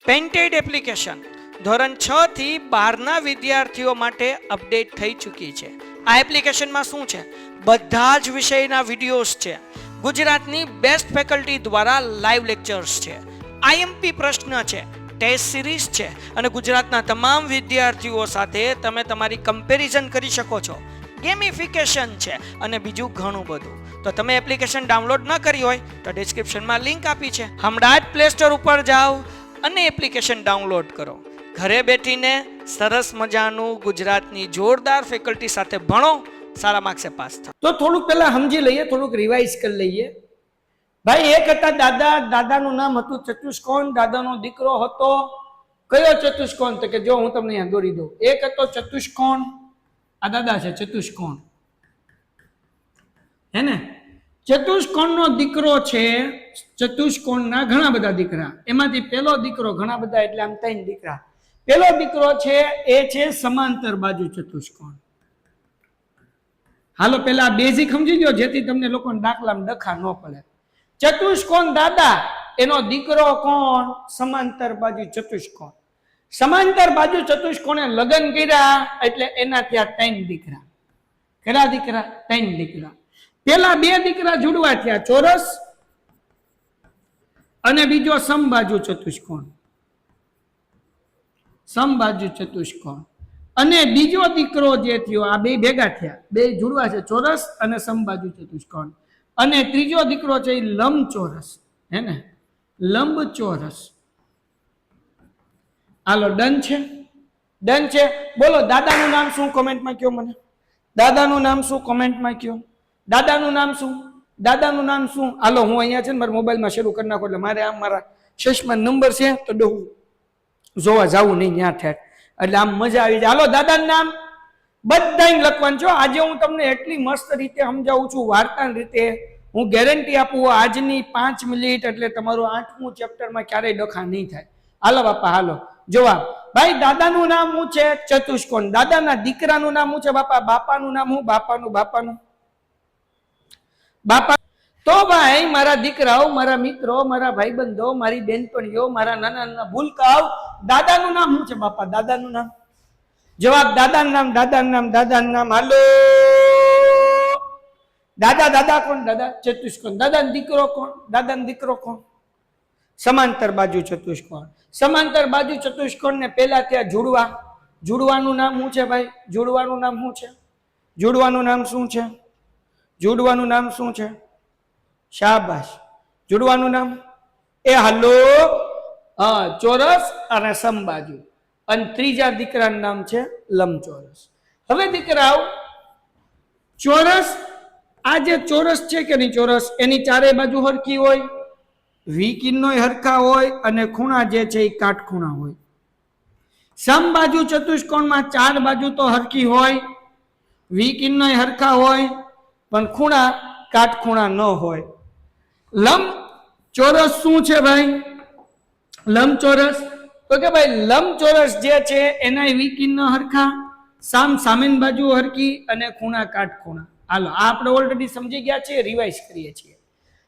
Painted application ધોરણ 6 થી 12ના વિદ્યાર્થીઓ માટે અપડેટ થઈ ચૂકી છે. આ એપ્લિકેશનમાં શું છે? બધા જ વિષયના વિડીયોઝ છે. ગુજરાતની બેસ્ટ ફેકલ્ટી દ્વારા લાઈવ લેક્ચર્સ છે. આઈએમપી પ્રશ્ન છે, ટેસ્ટ સિરીઝ છે અને ગુજરાતના તમામ વિદ્યાર્થીઓ સાથે તમે તમારી કમ્પેરિઝન કરી શકો છો. ગેમિફિકેશન છે અને બીજું ઘણું બધું. તો તમે એપ્લિકેશન ડાઉનલોડ ન કરી હોય તો ડિસ્ક્રિપ્શનમાં લિંક આપી છે. હમણાં જ પ્લે સ્ટોર ઉપર જાઓ અને એપ્લિકેશન ડાઉનલોડ કરો. ઘરે બેઠીને સરસ મજાનું ગુજરાતની જોરદાર ફેકલ્ટી સાથે ભણો, સારા માર્ક્સે પાસ થાઓ. તો થોડુંક પહેલા સમજી લઈએ, થોડુંક રિવાઇઝ કરી લઈએ. ભાઈ એક હતા દાદા, દાદાનું નામ હતું ચતુષ્કોણ. દાદાનો દીકરો હતો કયો ચતુષ્કોણ? તો કે જો હું તમને અહીંયા દોરી દઉં. એક હતો ચતુષ્કોણ, આ દાદા છે ચતુષ્કોણ, હે ને? ચતુષ્કોણનો દીકરો છે. ચતુષ્કોણના ઘણા બધા દીકરા, એમાંથી પેલો દીકરો, ઘણા બધા એટલે આમ 3 દીકરા. પેલો દીકરો છે એ છે સમાંતર બાજુ ચતુષ્કોણ. હાલો પેલા બેઝિક સમજી લો જેથી તમને લોકોને દાખલામાં ડખા ન પડે. ચતુષ્કોણ દાદા, એનો દીકરો કોણ? સમાંતર બાજુ ચતુષ્કોણ. સમાંતર બાજુ ચતુષ્કોણે લગ્ન કર્યા એટલે એના ત્યાં 3 દીકરા. કેટલા દીકરા? 3 દીકરા. પેલા 2 દીકરા જુડવા થયા, ચોરસ અને બીજો સમબાજુ ચતુષ્કોણ. સમબાજુ ચતુષ્કોણ. અને બીજો દીકરો જે થયો, આ 2 ભેગા થયા, 2 જુડવા છે, ચોરસ અને સમબાજુ ચતુષ્કોણ. અને ત્રીજો દીકરો છે એ લંબચોરસ, હે ને? લંબચોરસ. હાલો ડન છે? ડન છે. બોલો દાદાનું નામ શું? કોમેન્ટમાં કયો મને. દાદાનું નામ શું? કોમેન્ટમાં કયો. દાદાનું નામ શું? દાદાનું નામ શું? હાલો હું અહીંયા છે ને મારા મોબાઈલમાં શરૂ કરી નાખો એટલે મારે આમ મારા ચશ્મા નંબર છે તો ડોહું જોવા જવું નહીં ત્યાં ઠેઠ, એટલે આમ મજા આવી જાય. હાલો દાદાનું નામ બધાને લખવાનું છો. આજે હું તમને એટલી મસ્ત રીતે સમજાવું છું, વાર્તાની રીતે. હું ગેરંટી આપું આજની 5 મિનિટ એટલે તમારું 8મું ચેપ્ટરમાં ક્યારેય ડખા નહીં થાય. હાલો બાપા હાલો જવાબ. ભાઈ દાદાનું નામ શું છે? ચતુષ્કોણ. દાદાના દીકરાનું નામ શું છે બાપા? બાપાનું નામ શું? બાપાનું બાપા. તો ભાઈ મારા દીકરાઓ, મારા મિત્રો, મારા ભાઈબંધો, મારી બેનપણીઓ, મારા નાના નાના ભૂલકાઓ, દાદાનું નામ શું છે બાપા? દાદાનું નામ. જવાબ દાદાનું નામ, દાદાનું નામ, દાદાનું નામ. હાલો દાદા. દાદા કોણ? દાદા ચતુષ્કોણ. દાદાનો દીકરો કોણ? દાદાનો દીકરો કોણ? સમાંતર બાજુ ચતુષ્કોણ. સમાંતર બાજુ ચતુષ્કોણ ને પેલા ત્યાં જુડવા. જુડવાનું નામ શું છે ભાઈ? જુડવાનું નામ શું છે? જુડવાનું નામ શું છે? જુડવાનું નામ શું છે? શાબાશ. જુડવાનું નામ એ હાલો ચોરસ અને સમબાજુ. અને ત્રીજા દીકરાનું નામ છે લંબચોરસ. હવે દીકરાઓ ચોરસ, આ જે ચોરસ છે કે નહીં ચોરસ, એની ચારે બાજુ હરખી હોય, વિકિરણોય હરખા હોય અને ખૂણા જે છે એ કાટખૂણા હોય. સમબાજુ ચતુષ્કોણમાં 4 બાજુ તો હરખી હોય, વિકિરણોય હરખા હોય પણ ખૂણા કાટખૂણા ન હોય. લંબચોરસ શું છે ભાઈ? લંબચોરસ તો કે ભાઈ લંબચોરસ જે છે એના વિકિર્ણ હરખા, સામેની બાજુ હરખી અને ખૂણા કાટખૂણા. હાલો આ આપણે ઓલરેડી સમજી ગયા છીએ, રિવાઇઝ કરીએ છીએ.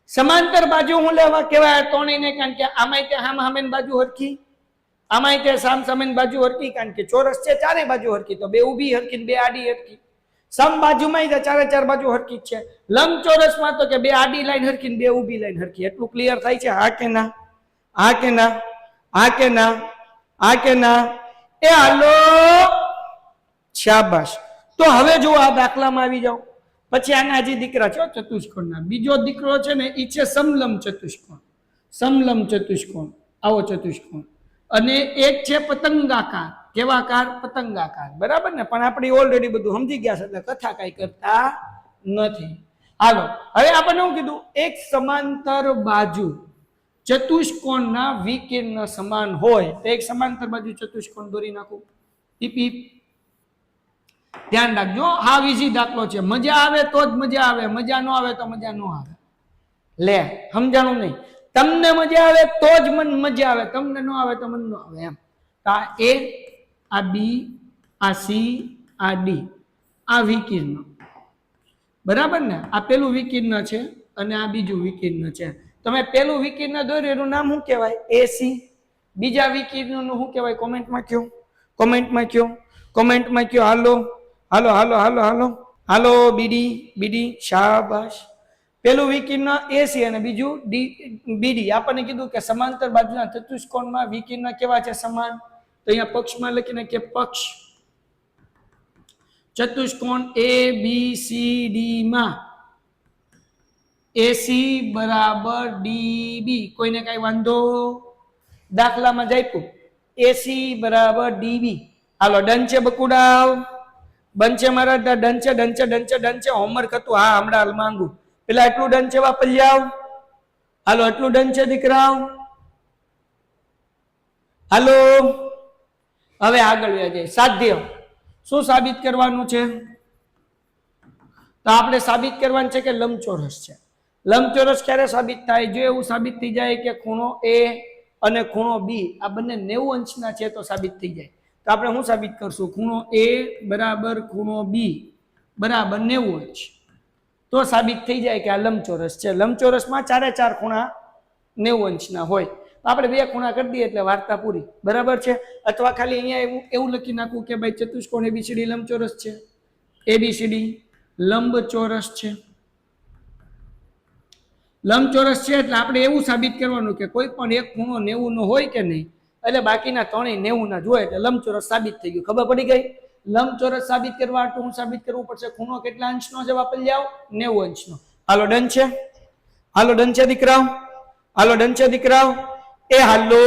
સમાંતર બાજુ હું લેવા કહેવાય ત્રણેયને, કારણ કે આમાંય તે સામેની બાજુ હરખી, આમાંય તે સામેની બાજુ હરખી, કારણ કે ચોરસ છે ચારે બાજુ હરખી, તો 2 ઊભી હરખી ને 2 આડી હરખી. સમ બાજુમાં ચારે 4 બાજુ હરખી જ છે. લંબચોરસમાં તો કે 2 આડી લાઈન હરખી ને 2 ઊભી લાઈન હરખી. એટલું ક્લિયર થાય છે? હા કે ના? હા કે ના? હા કે ના? હા કે ના? એ હાલો શાબાશ. તો હવે જો આ દાખલામાં આવી જાઓ. પછી આના હજી દીકરા છે ચતુષ્કોણના. બીજો દીકરો છે ને એ છે સમલંબ ચતુષ્કોણ. સમલંબ ચતુષ્કોણ, આવો ચતુષ્કોણ. અને એક છે પતંગાકાર. કેવાકાર? પતંગાકાર. બરાબર ને? પણ આપણે ઓલરેડી બધું સમજી ગયા છે એટલે કથા કઈ કરતા નથી. હાલો હવે આપણને શું કીધું? એક સમાંતર બાજુ ચતુષ્કોણના વિકિર્ણ સમાન હોય તો એક સમાંતર બાજુ ચતુષ્કોણ દોરી નાખું. ટીપી ધ્યાન રાખજો, હાવ ઈઝી દાખલો છે. મજા આવે તો જ મજા આવે, મજા ન આવે તો મજા ન આવે. લે સમજાણું નહીં? તમને મજા આવે તો જ મને મજા આવે, તમને ન આવે તો મને ન આવે એમ. આ એ, આ બી, આ સી, આ ડી, આ વિકિર્ણ. બરાબર ને? આ પેલું વિકિર્ણ છે અને આ બીજું વિકિર્ણ છે. તમે પેલું વિકિર્ણ દોર્યું એનું નામ શું કહેવાય? એસી. બીજા વિકિરણનું શું કહેવાય? કોમેન્ટમાં કયો, કોમેન્ટમાં કયો, કોમેન્ટમાં કયો. હાલો હાલો હાલો હાલો હાલો હાલો. બીડી બીડી, શાબાશ. પેલું વિકિરણ એસી અને બીજું બીડી. આપણને કીધું કે સમાંતર બાજુના ચતુષ્કોણમાં વિકિરણ કેવા છે? સમાન. તો અહીંયા પક્ષમાં લખીને કે પક્ષ ચતુષ્કોણ એ બી સી ડી માં એસી બરાબર ડીબી. કોઈને કઈ વાંધો? દાખલામાં જાપ્યું એસી બરાબર ડીબી. હાલો ડન છે બકુડાવ? બન છે મારા? ડન છે ડન છે ડન છે ડન છે. હોમવર્ક હતું, હા હમણાં હાલ માંગુ. પેલા એટલું ડન છે વાપરિયાવ? હાલો એટલું ડન છે દીકરાઓ? હાલો હવે આગળ જાય. સાધ્ય શું સાબિત કરવાનું છે? તો આપણે સાબિત કરવાનું છે કે લંબચોરસ છે. લંબચોરસ ક્યારે સાબિત થાય? જો એવું સાબિત થઈ જાય કે ખૂણો એ અને ખૂણો બી આ બંને 90 અંશના છે તો સાબિત થઈ જાય. તો આપણે શું સાબિત કરશું? ખૂણો એ બરાબર ખૂણો બી બરાબર 90 અંશ. તો સાબિત થઈ જાય કે આ લંબચોરસ છે. લંબચોરસમાં ચારે ચાર ખૂણા 90 અંશના હોય. આપણે બે ખૂણા કરી દઈએ એટલે વાર્તા પૂરી. બરાબર છે? અથવા ખાલી અહીંયા એવું લખી નાખવું કે ભાઈ ચતુષ્કોણ એબીસીડી લંબચોરસ છે. એબીસીડી લંબચોરસ છે. લંબચોરસ છે એટલે આપણે એવું સાબિત કરવાનું કે કોઈ પણ એક ખૂણો 90 નો હોય કે નહીં, એટલે બાકીના ત્રણેય 90 ના જ હોય એટલે લંબચોરસ સાબિત થઈ ગયું. ખબર પડી ગઈ? લંબચોરસ સાબિત કરવા તો હું સાબિત કરવું પડશે ખૂણો કેટલા અંશનો છે? વાપરી જાવ 90 અંશનો. હાલો ડન છે? હાલો ડન છે દીકરાઓ? હાલો ડન છે દીકરાઓ? એ હાલો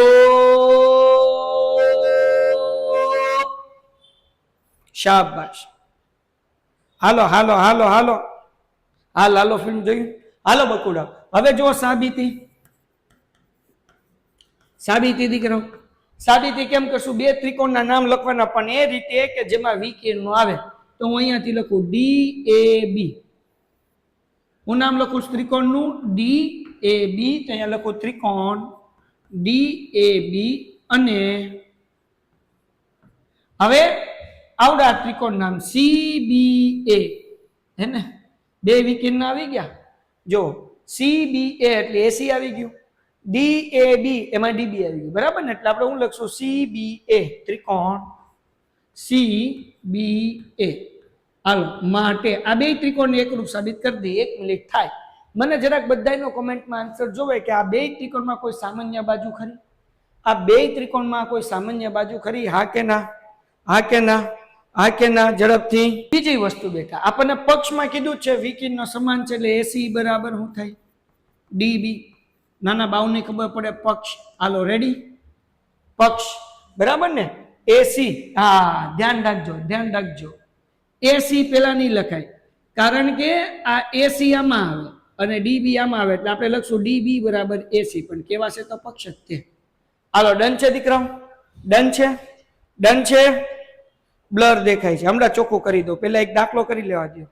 શાબાશ. હાલો હાલો હાલો હાલો હાલ હાલો ફિલ્મ જોયું? હાલો બકુડા. હવે જો સાબિતી. સાબિતી દીકરો, સાબિતી કેમ કરશું? બે ત્રિકોણના નામ લખવાના પણ એ રીતે કે જેમાં વિકિરણો આવે. તો હું અહીંયાથી લખું ડી એ બી. હું નામ લખું ત્રિકોણનું ડી એ બી. તો અહીંયા લખું ત્રિકોણ ડી એ બી. અને હવે આવડા ત્રિકોણ નામ CBA. હે ને? બે વિકિરણ આવી ગયા. જો CBA એટલે એસી આવી ગયું, DAB એમાં DB આવી ગયું. બરાબર ને? એટલે આપણે શું લખશું? CBA ત્રિકોણ CBA. હાલો માટે આ બે ત્રિકોણને એકરૂપ સાબિત કરી દઈએ. 1 મિનિટ થાય. મને જરાક બધાયનો કોમેન્ટમાં આન્સર જોવે કે આ બે ત્રિકોણમાં કોઈ સામાન્ય બાજુ ખરી? આ બે ત્રિકોણમાં કોઈ સામાન્ય બાજુ ખરી? હા કે ના? હા કે ના? હા કે ના? ઝડપથી. બીજી વસ્તુ બેટા, આપણને પક્ષમાં કીધું છે વિકિરણનો સમાન છે એટલે એસી બરાબર શું થાય? ડીબી. નાના બાવને ખબર પડે પક્ષ. હાલો રેડી? પક્ષ બરાબર ને? એસી. હા ધ્યાન રાખજો, ધ્યાન રાખજો. એસી પેલા નહીં લખાય કારણ કે આ એસી આમાં આવે અને ડીબી આમાં આવે એટલે આપણે લખશું ડીબી બરાબર એસી. પણ કેવા છે તો પક્ષ જ તે. હાલો ડન છે દીકરાઓ? ડન છે? ડન છે? બ્લર દેખાય છે, હમણાં ચોખ્ખું કરી દો. પેલા એક દાખલો કરી લેવા દો.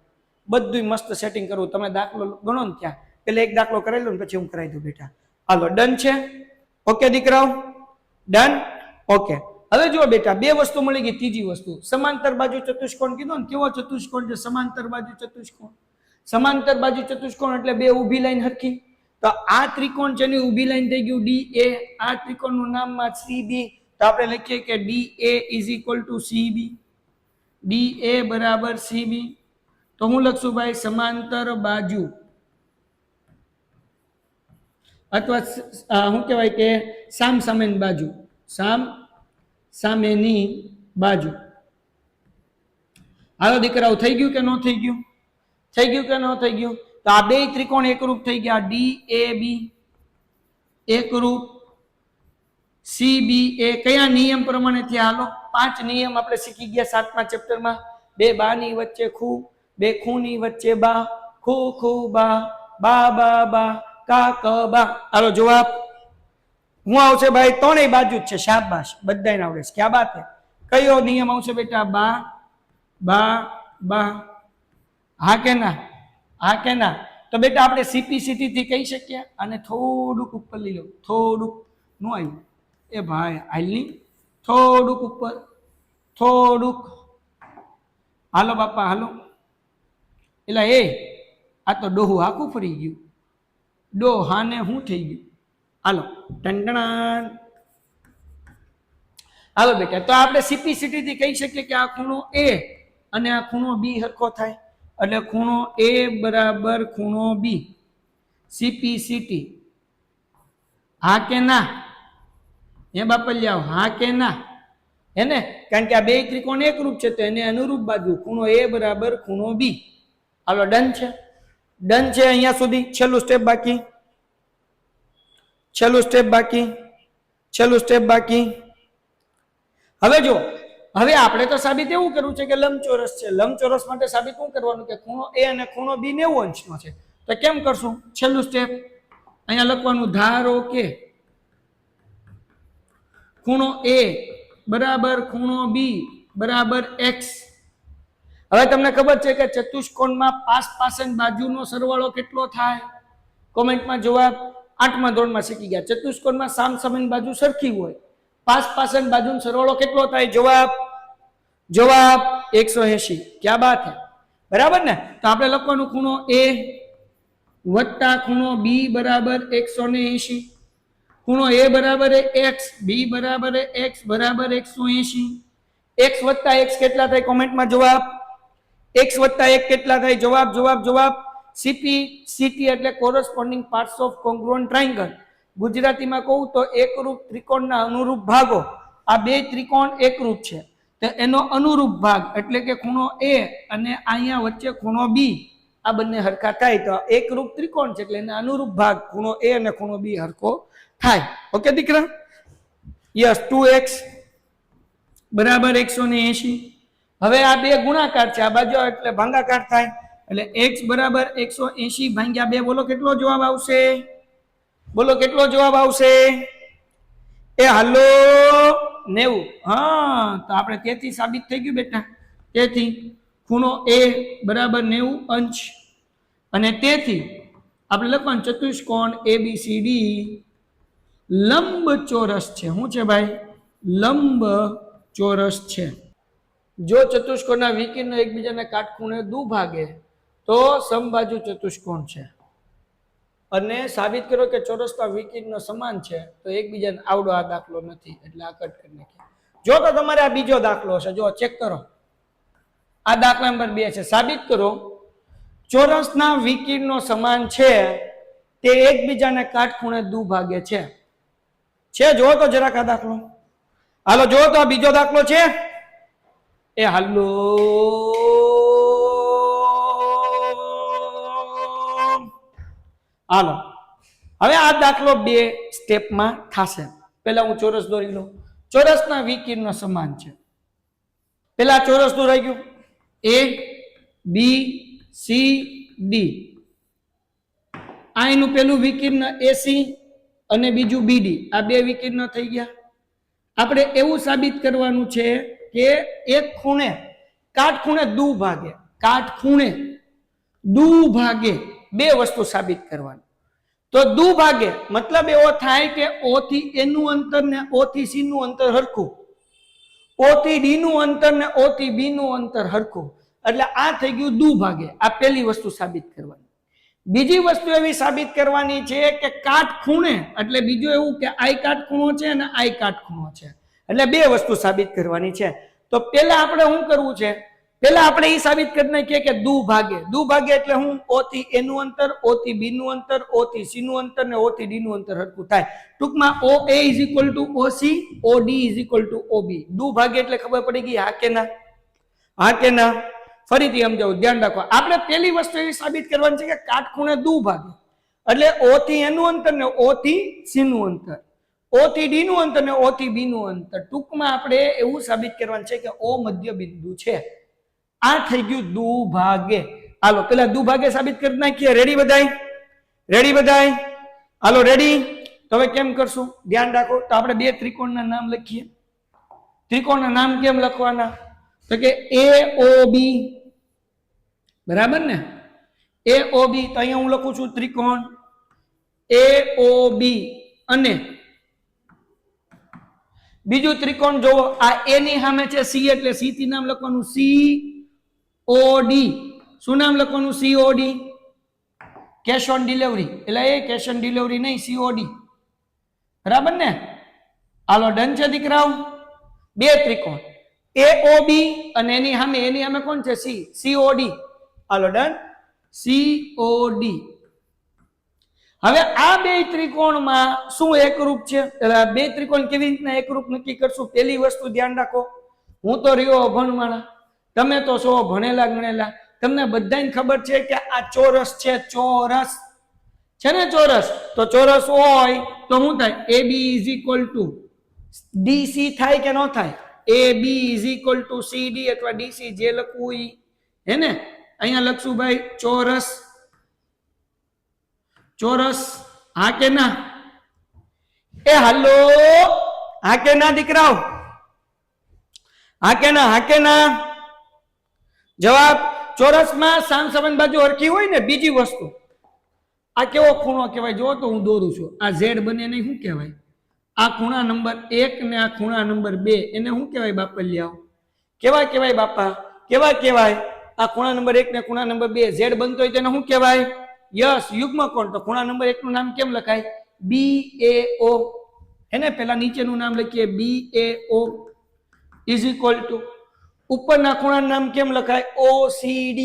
બધું મસ્ત સેટિંગ કરવું. તમે દાખલો ગણો ને ત્યાં પેલા એક દાખલો કરાવી લો ને પછી હું કરાવી દઉં બેટા. હાલો ડન છે? ઓકે દીકરાઓ? ડન? ઓકે. હવે જુઓ બેટા, બે વસ્તુ મળી ગઈ. ત્રીજી વસ્તુ સમાંતર બાજુ ચતુષ્કોણ કીધો ને. કેવો ચતુષ્કોણ છે? સમાંતર બાજુ ચતુષ્કોણ. સમાંતર બાજુ ચતુષ્કોણ એટલે બે ઊભી લાઈન હરખી. તો આ ત્રિકોણ છે ને ઊભી લાઈન થઈ ગયું DA. આ ત્રિકોણનું નામમાં CB. તો આપણે લખીએ કે DA is equal two CB. DA બરાબર CB. તો હું લખશું ભાઈ સમાંતર બાજુ અથવા શું કહેવાય કે સામ સામેની બાજુ. સામ સામેની બાજુ. હાલો દીકરાઓ થઈ ગયું કે ન થઈ ગયું? થઈ ગયું કે ન થઈ ગયું? તો આ બે ત્રિકોણ એકરૂપ થઈ ગયા. DAB એકરૂપ. CBA કયા નિયમ પ્રમાણે થયા? હાલો 5 નિયમ આપણે શીખી ગયા 7મા ચેપ્ટરમાં. બે બાની વચ્ચે ખૂ, બે ખૂની વચ્ચે બા, ખૂ ખૂ બા, બા બા બા, કા ક બા. હાલો જવાબ હું આવશે ભાઈ? ત્રણેય બાજુ જ છે. શાબાશ, બધાને આવડે છે. ક્યાં બાત હે? કયો નિયમ આવશે બેટા? બા બા બા. હા કે ના? હા કે ના? તો બેટા આપણે CPCT થી કહી શકીએ. અને થોડુંક ઉપર લઈ લો. થોડુંક નો આવ્યું એ ભાઈ, હાલની થોડુંક ઉપર, થોડુંક. હાલો બાપા હાલો. એટલે એ આ તો ડોહું આખું ફરી ગયું. ડોહાને શું થઈ ગયું? હાલો ટંટણા હાલો બેટા, તો આપણે સીપીસીટી થી કહી શકીએ કે આ ખૂણો એ અને આ ખૂણો બી હરખો થાય, એટલે ખૂણો એ બરાબર ખૂણો બી, સીપીસીટી, હા કે ના? એ બાપલિયાઓ, હા કે ના? હે ને? કારણ કે આ બે ત્રિકોણ એકરૂપ છે તો એને અનુરૂપ બાજુ ખૂણો એ બરાબર ખૂણો બી. હાલો ડન છે? ડન છે અહીંયા સુધી? છેલ્લું સ્ટેપ બાકી, છેલ્લું સ્ટેપ બાકી, છેલ્લું સ્ટેપ બાકી. હવે જો, હવે આપણે તો સાબિત એવું કરવું છે કે લંબચોરસ છે. લંબચોરસ માટે સાબિત શું કરવાનું કે ખૂણો એ અને ખૂણો બી 90 અંશનો છે. તો કેમ કરશું? છેલ્લું સ્ટેપ અહીંયા લખવાનું, ધારો કે ખૂણો એ બરાબર ખૂણો બી બરાબર x. હવે તમને ખબર છે કે ચતુષ્કોણમાં પાસ બાજુનો સરવાળો કેટલો થાય? કોમેન્ટમાં જવાબ. 8મા ધોરણમાં શીખી ગયા. ચતુષ્કોણમાં સામસામેની બાજુ સરખી હોય, પાસ બાજુનો સરવાળો કેટલો થાય? જવાબ, જવાબ 180. ક્યાં બાત હે? બરાબર ને? તો આપણે લખવાનું ખૂણો એ વત્તા ખૂણો બી બરાબર 180. ખૂણો એ બરાબર x, બી બરાબર x બરાબર 180. x વત્તા x કેટલા થાય? કોમેન્ટમાં જવાબ. x વત્તા 1 કેટલા થાય? જવાબ, જવાબ, જવાબ. સીપી એટલે કોરસ્પોન્ડિંગ પાર્ટ્સ ઓફ કોંગ્રુઅન્ટ ટ્રાયેંગલ. ગુજરાતીમાં કહું તો એકરૂપ ત્રિકોણના અનુરૂપ ભાગો. આ બે ત્રિકોણ એકરૂપ છે તો એનો અનુરૂપ ભાગ એટલે કે ખૂણો એ અને અહીંયા વચ્ચે ખૂણો બી, આ બંને હરખા થાય તો એકરૂપ ત્રિકોણ છે એટલે એના અનુરૂપ ભાગ ખૂણો એ અને ખૂણો બી હરખો થાય. ઓકે દીકરા? યસ. 2x બરાબર 180. હવે આ બે ગુણાકાર છે, આ બાજુ એટલે ભાગાકાર થાય, એટલે x બરાબર 180 ભાગ્યા 2. બોલો કેટલો જવાબ આવશે? બોલો કેટલો જવાબ આવશે? એ હાલો 90. હા, તો આપણે તેથી સાબિત થઈ ગયું બેટા. તેથી ખૂણો એ બરાબર 90 અંશ અને તેથી આપણે લખવાનું ચતુષ્કોણ ABCD લંબચોરસ છે. શું છે ભાઈ? લંબચોરસ છે. જો ચતુષ્કોણના વિકર્ણ એકબીજાના કાટખૂણે દુભાગે તો સમબાજુ ચતુષ્કોણ છે. અને સાબિત કરો કે ચોરસના વિકર્ણ સમાન છે તો એકબીજાને આવડો આ દાખલો નથી, એટલે આ કટ કરી નાખીએ. જો તો તમારે આ બીજો દાખલો છે, જો ચેક કરો. આ દાખલા નંબર 2 છે. સાબિત કરો ચોરસના વિકર્ણો સમાન છે તે એકબીજાને કાટખૂણે દુભાગે છે. જો તો જરાક આ દાખલો. હાલો જો તો આ બીજો દાખલો છે. એ હાલો હાલો, હવે આ દાખલો 2 સ્ટેપમાં થશે. પહેલા હું ચોરસ દોરી લઉં. ચોરસના વિકર્ણ સમાન છે. પહેલા ચોરસ દોરાઈ ગયું. A B C D. આ એનું પેલું વિકર્ણ AC અને બીજું BD. આ બે વિકર્ણ થઈ ગયા. આપણે એવું સાબિત કરવાનું છે કે એક ખૂણે કાટખૂણે દુભાગે, કાટખૂણે દુભાગે બે વસ્તુ સાબિત કરવાની. તો દુભાગે મતલબ એવો થાય કે O થી A નું અંતર ને O થી C નું અંતર હરખું, O થી D નું અંતર ને O થી B નું અંતર હરખું. એટલે આ થઈ ગયું દુભાગે. આ પહેલી વસ્તુ સાબિત કરવાની. બીજી વસ્તુ એવી સાબિત કરવાની છે કે કાટખૂણે એટલે બીજું એવું કે I કાટખૂણો છે અને I કાટખૂણો છે. એટલે બે વસ્તુ સાબિત કરવાની છે. તો પહેલા આપણે શું કરવું છે? પહેલા આપણે એ સાબિત કરી નાખીએ કે દુભાગે. દુભાગે એટલે હું O થી A નું અંતર, O થી B નું અંતર, O થી C નું અંતર ને O થી D નું અંતર હરખું થાય. ટૂંકમાં OA = OC, OD = OB. દુભાગે એટલે ખબર પડી ગઈ? હા કે ના? હા કે ના? ફરીથી સમજાવું, ધ્યાન રાખો. આપણે પહેલી વસ્તુ એવી સાબિત કરવાની છે કે કાટખૂણે દુભાગે એટલે O થી A નું અંતર ને O થી C નું અંતર, O થી D નું અંતર ને O થી B નું અંતર. ટૂંકમાં આપણે એવું સાબિત કરવાનું છે કે O મધ્ય બિંદુ છે. આ થઈ ગયું દુભાગે. હાલો પેલા દુભાગે સાબિત કરી નાખીએ. રેડી બધાય? રેડી બધાય? હાલો રેડી? તો હવે કેમ કરશું? ધ્યાન રાખો. તો આપણે બે ત્રિકોણના નામ લખીએ. ત્રિકોણના નામ કેમ લખવાના? તો કે AOB. બરાબર ને? AOB. તો અહીંયા હું લખું છું ત્રિકોણ AOB અને બીજું ત્રિકોણ જોવો. આ A ની સામે છે C એટલે C થી નામ લખવાનું COD. શું નામ લખવાનું? COD. Cash on delivery. એટલે એ કેશ ઓન ડિલિવરી નહીં, COD. બરાબર ને? હાલો ડન છે દીકરાઓ? બે ત્રિકોણ એઓબી અને એની સામે કોણ છે સી, સીઓડી. હાલો ડન, સીઓડી. હવે આ બે ત્રિકોણમાં શું એકરૂપ છે? બે ત્રિકોણ કેવી રીતના એકરૂપ નક્કી કરશું? પેલી વસ્તુ ધ્યાન રાખો, હું તો રહ્યો ભણવાના, તમે તો છો ભણેલા ગણેલા, તમને બધાને ખબર છે કે આ ચોરસ છે, ચોરસ છે ને, ચોરસ. તો ચોરસ હોય તો શું થાય? AB is equal two DC થાય કે ન થાય? AB is equal two CD અથવા DC, જે લખવું ઈ, હે ને. અહીંયા લખશું ભાઈ ચોરસ, ચોરસ. હા કે ના? એ હાલો, હા કે ના દીકરાઓ? હા કે ના? હા કે ના? જવાબ, ચોરસમાં સામસામેની બાજુ હરખી હોય ને. બીજી વસ્તુ, આ કેવો ખૂણો કહેવાય? જો તો હું દોરું છું, આ Z બને ને શું કહેવાય? આ ખૂણા નંબર 1 ને આ ખૂણા નંબર 2, એને શું કહેવાય બાપલિયાઓ? કેવા કહેવાય બાપા? કેવા કહેવાય? આ ખૂણા નંબર 1 ને ખૂણા નંબર 2 Z બનતો હોય તેને શું કહેવાય? યસ, યુગ્મકોણ. તો ખૂણા નંબર 1 નું નામ કેમ લખાય? BAO. એને પેલા નીચેનું નામ લખીએ BAO ઇઝ ઇક્વલ ટુ ઉપરના ખૂણાનું નામ કેમ લખાય? OCD.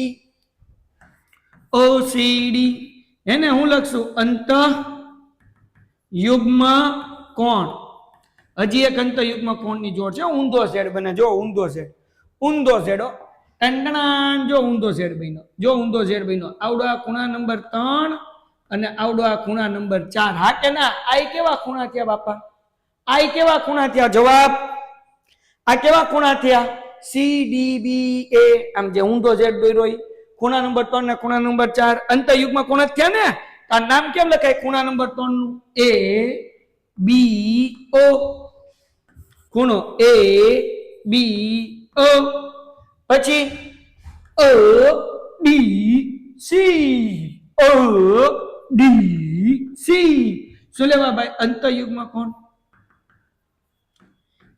OCD એને હું લખશું? અંત યુગ્મ કોણ. હજી એક અંત યુગ્મ કોણની જોડ છે, ઊંધો Z બને. જો ઊંધો Z, ઊંધો Z, જો ઊંધો Z બન્યો, જો ઊંધો Z બન્યો. આવડો આ ખૂણા નંબર 3 અને આવડો આ ખૂણા નંબર 4. હા કે ના? આ કેવા ખૂણા થયા બાપા? આ કેવા ખૂણા થયા? જવાબ, આ કેવા ખૂણા થયા? CDBA. આમ જે ઊંધો Z દોર્યો ખૂણા નંબર 3 ને ખૂણા નંબર 4 અંત યુગ્મ કોણ જ થયા ને. આ નામ કેમ લખાય ખૂણા નંબર 3 નું? ABO. ખૂણો ABO. પછી ODC. ODC શું લેવા ભાઈ? અંતયુગ્મ કોણ.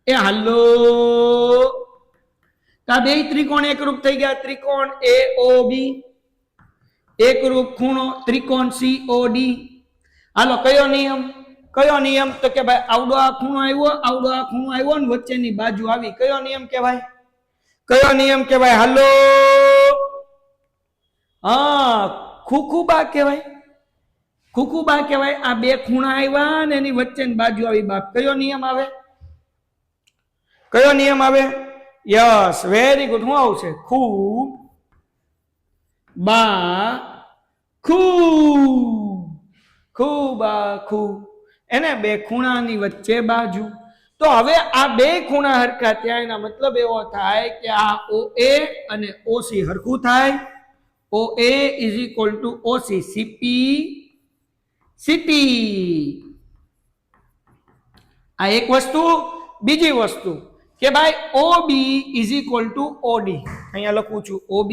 એ હાલો, આ બે ત્રિકોણ એકરૂપ થઈ ગયા. ત્રિકોણ AOB એકરૂપ, ખૂણો ત્રિકોણ COD. હાલો, કયો નિયમ? કયો નિયમ? તો કે ભાઈ આવડો આ ખૂણો આવ્યો, આવડો આ ખૂણો આવ્યો ને વચ્ચેની બાજુ આવી. કયો નિયમ કહેવાય? કયો નિયમ કહેવાય? હાલો, હા, ખુખુબા કહેવાય. ખુખુબા કહેવાય. આ બે ખૂણા આવ્યા ને એની વચ્ચેની બાજુ આવી બાપ. કયો નિયમ આવે? કયો નિયમ આવે? Yes, very good. શું આવશે? ખૂબ બા ખૂબ. ખૂબા ખૂબ. એને બે ખૂણાની વચ્ચે બાજુ. તો હવે આ બે ખૂણા હરખા ત્યાં, એના મતલબ એવો થાય કે આ OA અને OC હરખું થાય. OA is equal two OC. CP CT. આ એક વસ્તુ. બીજી વસ્તુ કે ભાઈ OB is equal two OD. અહીંયા લખું છું OB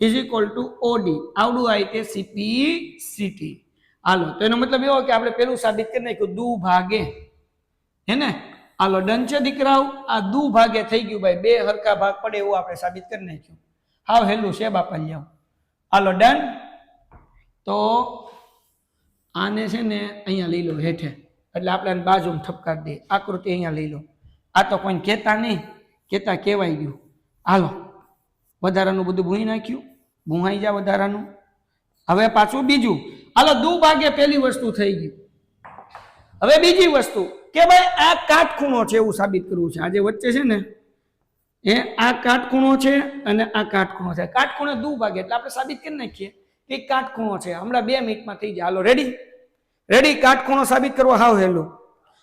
is equal two OD. આવડું આ રીતે CP CT. હાલો, તો એનો મતલબ એવો કે આપણે પેલું સાબિત કરી નાખ્યું દુ ભાગે, હે ને. હાલો, ડન છે દીકરાઓ. આ દુ ભાગે થઈ ગયું ભાઈ. બે હરખા ભાગ પડે એવું આપણે સાબિત કરી નાખ્યું. હાવ હેલું છે બાપા લ્યાવ. હાલો, ડન. તો આને છે ને અહીંયા લઈ લો હેઠે, એટલે આપણે આને બાજુમાં ઠપકારી દઈએ. આકૃતિ અહીંયા લઈ લો. આ તો કોઈને કહેતા નહીં, કહેતા કહેવાય ગયું. હાલો, વધારાનું બધું ભૂઈ નાખ્યું, ભૂહાઈ જા વધારાનું. હવે પાછું બીજું. હાલો, દુ ભાગે પેલી વસ્તુ થઈ ગઈ. હવે બીજી વસ્તુ કે ભાઈ આ કાટખૂણો છે એવું સાબિત કરવું છે. આ જે વચ્ચે છે ને એ આ કાટખૂણો છે અને આ કાટખૂણો છે. કાટખૂણો દુ ભાગે એટલે આપણે સાબિત કરી નાખીએ કે કાટખૂણો છે. હમણાં 2 મિનિટમાં થઈ જાય. હાલો, રેડી? રેડી? કાટખૂણો સાબિત કરવો. હાવ હેલો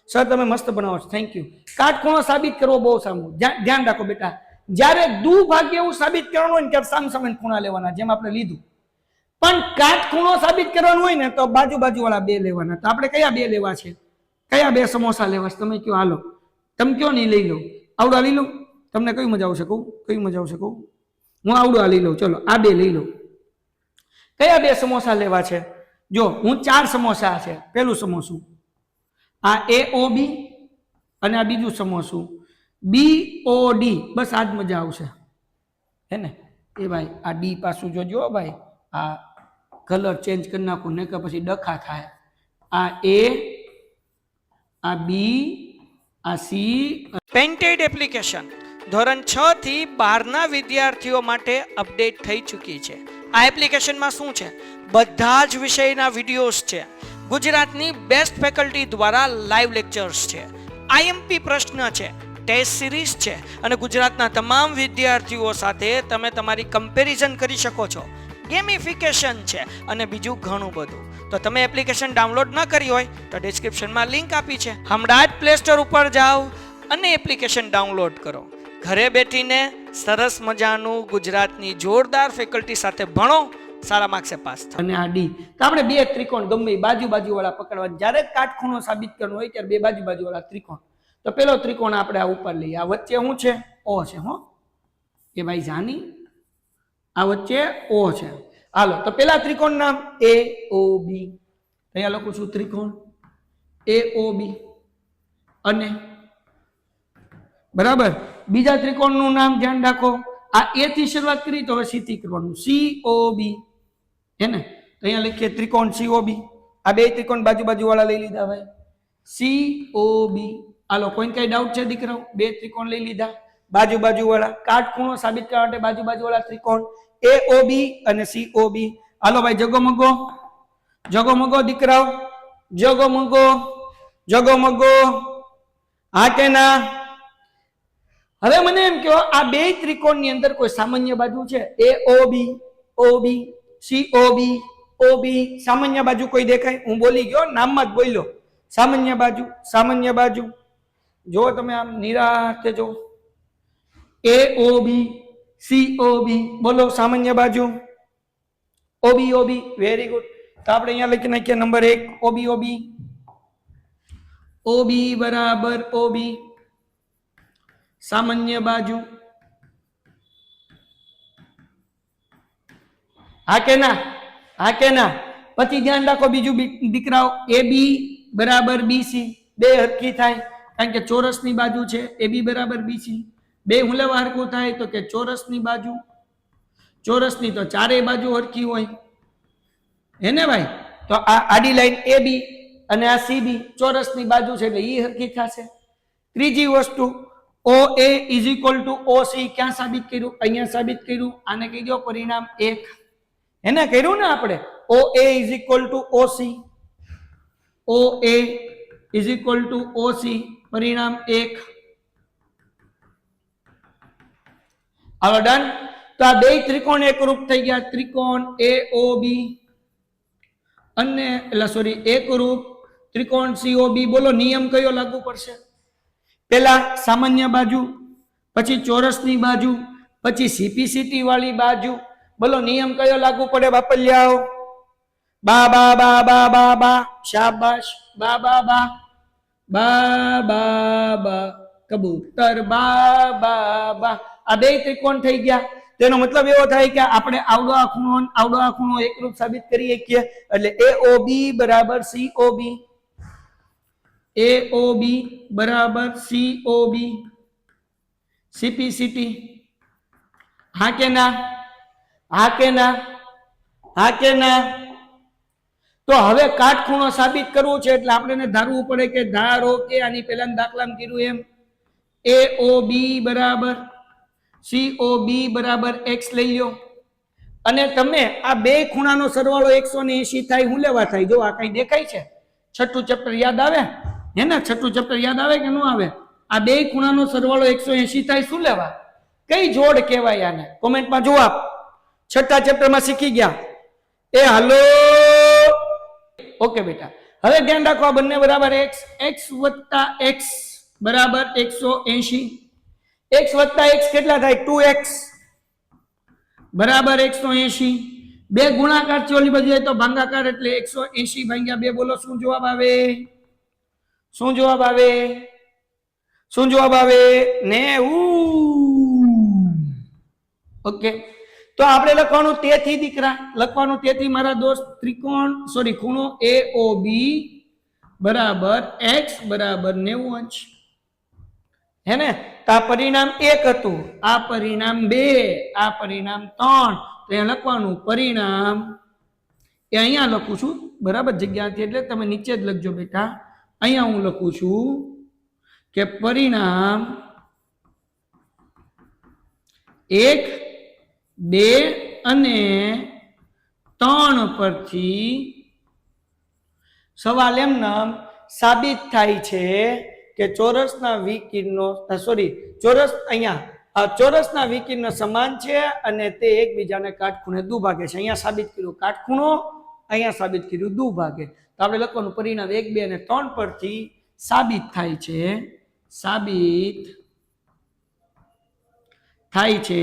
સર, તમે મસ્ત બનાવો છો, થેન્ક યુ. કાટખૂણો સાબિત કરવો બહુ સામું. ધ્યાન રાખો બેટા, જ્યારે દુ ભાગે એવું સાબિત કરવાનું હોય ને ત્યારે સામસામે ખૂણા લેવાના, જેમ આપણે લીધું. પણ કાટખૂણો સાબિત કરવાનું હોય ને તો બાજુ વાળા 2 લેવાના. તો આપણે કયા 2 લેવા છે? કયા 2 સમોસા લેવા છે? તમે કયો. હાલો, તમે કયો નહીં લઈ લો. આવડો લઈ લો. તમને કઈ મજા આવશે કહું? કઈ મજા આવશે કહું? હું આવડો લઈ લઉં. ચલો, આ 2 લઈ લો. કયા 2 સમોસા લેવા છે? જો હું 4 સમોસા છે. પેલું સમોસું આ AOB અને આ બીજું સમોસું BOD. બસ આજ મજા આવશે, હે ને. એ ભાઈ આ D પાછું જોજો ભાઈ. આ કલર ચેન્જ કરી નાખું ને કે પછી ડખા થાય. આ A, આ B, આ C પેન્ટેડ એપ્લિકેશન ધોરણ 6 થી 12ના વિદ્યાર્થીઓ માટે અપડેટ થઈ ચૂકી છે. આ એપ્લિકેશનમાં શું છે? બધા જ વિષયના વિડીયોઝ છે. ગુજરાતની બેસ્ટ ફેકલ્ટી દ્વારા લાઈવ લેક્ચર્સ છે. આઈએમપી પ્રશ્ન છે, ટેસ્ટ સિરીઝ છે અને ગુજરાતના તમામ વિદ્યાર્થીઓ સાથે તમે તમારી કમ્પેરિઝન કરી શકો છો. ગેમિફિકેશન છે અને બીજું ઘણું બધું. તો તમે એપ્લિકેશન ડાઉનલોડ ન કરી હોય તો ડિસ્ક્રિપ્શનમાં લિંક આપી છે. હમણાં જ પ્લે સ્ટોર ઉપર જાઓ અને એપ્લિકેશન ડાઉનલોડ કરો. ઘરે બેઠીને સરસ મજાનું ગુજરાતની જોરદાર ફેકલ્ટી સાથે ભણો, સારા માર્ક્સે પાસ થાઓ. અને આ ડી તો આપણે બે ત્રિકોણ ગમે બાજુ વાળા પકડવા. જ્યારે કાટખૂણો સાબિત કરવાનો હોય ત્યારે બે બાજુ વાળા ત્રિકોણ. તો પેલો ત્રિકોણ આપણે આ ઉપર લઈએ. આ વચ્ચે શું છે? ઓ છે. હો એ ભાઈ જાની, આ વચ્ચે ઓ છે. હાલો, તો પેલા ત્રિકોણ નામ એ ઓ બી. અહીંયા લખું છું ત્રિકોણ એ ઓ બી. અને બરાબર બીજા ત્રિકોણનું નામ ધ્યાન રાખો. આ એ થી શરૂઆત કરી તો હવે સી થી કરવાનું. સી ઓ બી હે ને? તો અહીંયા લખીએ ત્રિકોણ સી ઓ બી. આ બે ત્રિકોણ બાજુ વાળા લઈ લીધા ભાઈ. સી ઓ બી. હાલો, કોઈ કઈ ડાઉટ છે દીકરાઓ? બે ત્રિકોણ લઈ લીધા બાજુ વાળા. કાટખૂણો સાબિત કરવા માટે બાજુ વાળા ત્રિકોણ એ ઓ બી અને સી ઓ બી. હાલો ભાઈ, જગો દીકરાઓ, જગો. હા કે ના? હવે મને એમ કહો, આ બે ત્રિકોણ ની અંદર કોઈ સામાન્ય બાજુ છે? એ ઓ બી સી ઓ બી સામાન્ય બાજુ કોઈ દેખાય? હું બોલી ગયો, નામમાં જ બોલ્યો. સામાન્ય બાજુ જો તમે આમ નિરાતે જો. એ ઓ બી સી ઓ બી બોલો સામાન્ય બાજુ. ઓ બી વેરી ગુડ. તો આપણે અહીંયા લખી નાખીએ નંબર 1 ઓ બી બરાબર ઓ બી સામાન્ય બાજુ. હા કે ના? પછી ધ્યાન રાખો બીજું દીકરાઓ, એ બી બરાબર બીસી. બે હરખી થાય કારણ કે ચોરસની બાજુ છે. એ બી બરાબર બીસી. બે હુલેવા હરખું થાય તો કે ચોરસની બાજુ. ચોરસની તો ચારેય બાજુ હરખી હોય હે ને ભાઈ? તો આ આડી લાઈન એ બી અને આ સી બી ચોરસની બાજુ છે એટલે ઈ હરખી થશે. ત્રીજી વસ્તુ, O A is equal to O C. ક્યાં સાબિત કર્યું? અહીંયા સાબિત કર્યું. આને કહી દો પરિણામ 1. એને કર્યું ને આપણે? O A is equal to O C. O A is equal to O C પરિણામ 1. હવે ડન. તો આ બે ત્રિકોણ એકરૂપ થઈ ગયા. ત્રિકોણ એ ઓ બી અને એકરૂપ ત્રિકોણ સી ઓ બી. બોલો નિયમ કયો લાગુ પડશે? પેલા સામાન્ય બાજુ, પછી ચોરસની બાજુ, પછી સીપીસીટી વાળી બાજુ. બોલો નિયમ કયો લાગુ પડે બાપલિયાઓ? બા બા બા બા બા બા શાબાશ. બા બા બા બા બા બા કબૂતર. બા બા બા. આ બે ત્રિકોણ થઈ ગયા. તેનો મતલબ એવો થાય કે આપણે આવડો આ ખૂણો એકરૂપ સાબિત કરી શકીએ. એટલે એ ઓ બી બરાબર સી ઓ બી. એ ઓ બી બરાબર સી ઓ બી સીપીસીટી. હા કે ના? તો હવે કાટખૂણો સાબિત કરવું છે એટલે આપણે ધારવું પડે કે ધારો કે આની પહેલા દાખલામાં કીધું એમ એ ઓ બી બરાબર સી ઓ બી બરાબર x લઈ લો અને તમે આ બે ખૂણાનો સરવાળો 180 થાય. હું લેવા થાય? જો આ કઈ દેખાય છે? છઠ્ઠું ચેપ્ટર યાદ આવે હે ને? છઠ્ઠું ચેપ્ટર યાદ આવે કે ન આવે? આ બે ખૂણાનો સરવાળો 180 થાય. શું લેવા? કઈ જોડ કહેવાય આને? કોમેન્ટમાં જવાબ. છઠ્ઠા ચેપ્ટરમાં શીખી ગયા. એ હાલો ઓકે બેટા. હવે ધ્યાન રાખો, આ બંને બરાબર x વત્તા x બરાબર 180. x વત્તા x કેટલા થાય? 2x બરાબર 180. બે ગુણાકાર છે ઓલી બાજુ તો ભાગાકાર એટલે 180 ભાગ્યા 2. બોલો શું જવાબ આવે? શું જવાબ આવે? 90. ઓકે. તો આપણે લખવાનું તેથી દીકરા, લખવાનું તેથી મારા દોસ્ત. ખૂણો એ ઓ બી બરાબર x બરાબર 90 અંશ હે ને? તો આ પરિણામ 1 હતું, આ પરિણામ 2, આ પરિણામ 3. તો અહીંયા લખવાનું પરિણામ એ અહીંયા લખું છું બરાબર જગ્યાથી, એટલે તમે નીચે જ લખજો બેટા. અહીંયા હું લખું છું કે પરિણામ 1, 2 અને 3 પરથી સવાલ એમનામ સાબિત થાય છે કે ચોરસના વિકર્ણો ચોરસ અહીંયા ચોરસના વિકર્ણ સમાન છે અને તે એકબીજાને કાટખૂણે દુભાગે છે. અહીંયા સાબિત કર્યું કાટખૂણો, અહીંયા સાબિત કર્યું દુભાગે. તો આપણે લખવાનું પરિણામ 1, 2 અને 3 પરથી સાબિત થાય છે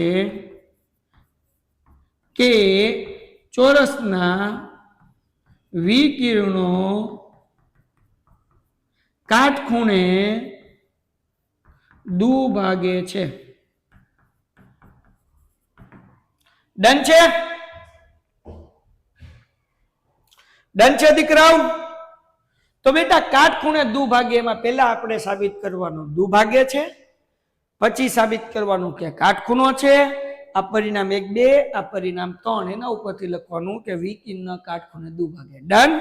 કે ચોરસના વિકર્ણો કાટખૂણે દુભાગે છે. ડન છે? ડન છે દીકરાઓ? તો બેટા કાટખૂણે દુભાગે એમાં પહેલા આપણે સાબિત કરવાનું દુભાગે છે, પછી સાબિત કરવાનું કે કાટખૂણો છે. આ પરિણામ 1, 2, આ પરિણામ 3, એના ઉપરથી લખવાનું કે વિકર્ણ કાટખૂણે દુભાગે. ડન?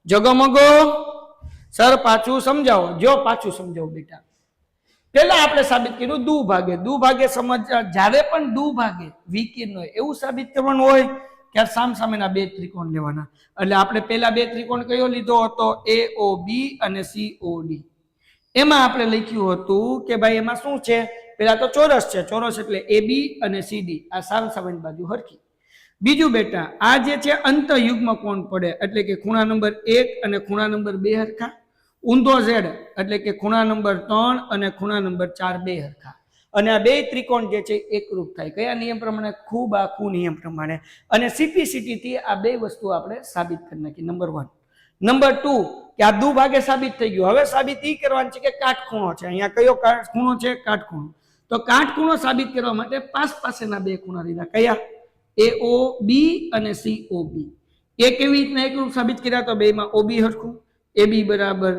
જગમગો સર પાછું સમજાવો. જો પાછું સમજાવો બેટા. પહેલા આપણે સાબિત કર્યું દુભાગે સમજ. જ્યારે પણ દુભાગે વિકર્ણ હોય એવું સાબિત કરવાનું હોય કે સામસામેના બે ત્રિકોણ લેવાના. એટલે આપણે પહેલા બે ત્રિકોણ કયો લીધો હતો? AOB અને COD. એમાં આપણે લખ્યું હતું કે ભાઈ એમાં શું છે? પેલા તો ચોરસ છે, ચોરસ એટલે AB અને CD, આ સામસામેની બાજુ હરખી. બીજું બેટા આ જે છે અંતયુગ્મ કોણ પડે, એટલે કે ખૂણા નંબર 1 અને ખૂણા નંબર 2 હરખા. ઊંધો Z એટલે કે ખૂણા નંબર 3 અને ખૂણા નંબર 4 બે હરખા. અને આ બે ત્રિકોણ જે છે એકરૂપ થાય. કયા નિયમ પ્રમાણે? ખૂબ આખું નિયમ પ્રમાણે. અને CPCT થી આ બે વસ્તુ આપણે સાબિત કરી નાખી. નંબર 1. નંબર 2 કે આ દુભાગે સાબિત થઈ ગયું. હવે સાબિત ઈ કરવાનું છે કે કાટખૂણો છે. અહીંયા કયો ખૂણો છે? કાટખૂણો. તો કાટખૂણો સાબિત કરવા માટે પાસેના બે ખૂણા લીધા. કયા? AOB અને COB. એ કેવી રીતના એકરૂપ સાબિત કર્યા? તો બેમાં OB હરખું, AB બરાબર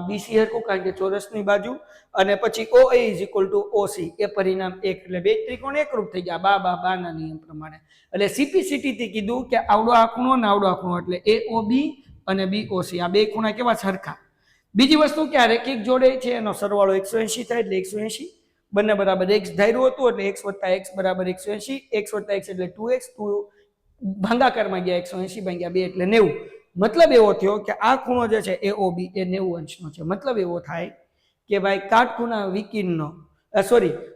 BC હરખું, કારણ કે ચોરસની બાજુ. અને પછી OA is equal two OC, એ પરિણામ 1. એટલે બે ત્રિકોણ એકરૂપ થઈ ગયા બાના નિયમ પ્રમાણે. એટલે CPCT થી કીધું કે આવડો આ ખૂણો ને આવડો આ ખૂણો, એટલે AOB અને BOC આ બે ખૂણા કેવા? સરખા. બીજી વસ્તુ કે આ રેખિક જોડે છે, એનો સરવાળો 180 થાય, એટલે 180. બંને બરાબર x ધાર્યું હતું એટલે x વત્તા x બરાબર 180. x વત્તા x એટલે 2x, 2 ભાગાકારમાં ગયા 180 ભાગ્યા 2 એટલે 90. મતલબ એવો થયો કે આ ખૂણો જે છે AOB એ 90 અંશનો છે. મતલબ એવો થાય કે ભાઈ કાટખૂણા વિકર્ણનો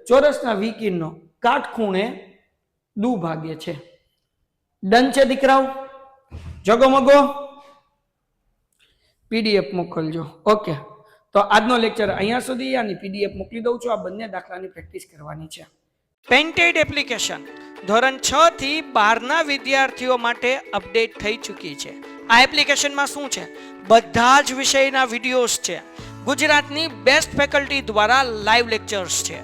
ચોરસના વિકર્ણનો કાટખૂણે દુભાગે છે. ડન છે દીકરાઓ? જગમગો PDF મોકલજો. ઓકે, તો આજનો લેક્ચર અહીંયા સુધી. આની PDF મોકલી દઉં છું. આ બંને દાખલાની પ્રેક્ટિસ કરવાની છે. પેન્ટેડ એપ્લિકેશન ધોરણ 6 થી 12ના વિદ્યાર્થીઓ માટે અપડેટ થઈ ચૂકી છે. આ એપ્લિકેશનમાં શું છે? બધા જ વિષયના વિડીયોઝ છે. ગુજરાતની બેસ્ટ ફેકલ્ટી દ્વારા લાઈવ લેક્ચર્સ છે.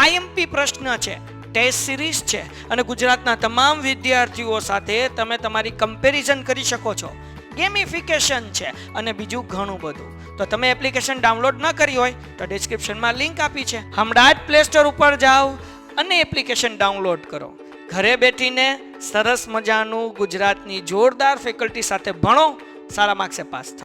IMP પ્રશ્ન છે, ટેસ્ટ સિરીઝ છે અને ગુજરાતના તમામ વિદ્યાર્થીઓ સાથે તમે તમારી કમ્પેરિઝન કરી શકો છો. ગેમિફિકેશન છે અને બીજું ઘણું બધું. તો તમે એપ્લિકેશન ડાઉનલોડ ન કરી હોય તો ડિસ્ક્રિપ્શનમાં લિંક આપી છે. હમણાં જ પ્લે સ્ટોર ઉપર જાઓ અને એપ્લિકેશન ડાઉનલોડ કરો. ઘરે બેઠીને સરસ મજાનું ગુજરાતની જોરદાર ફેકલ્ટી સાથે ભણો, સારા માર્ક્સે પાસ થાઓ.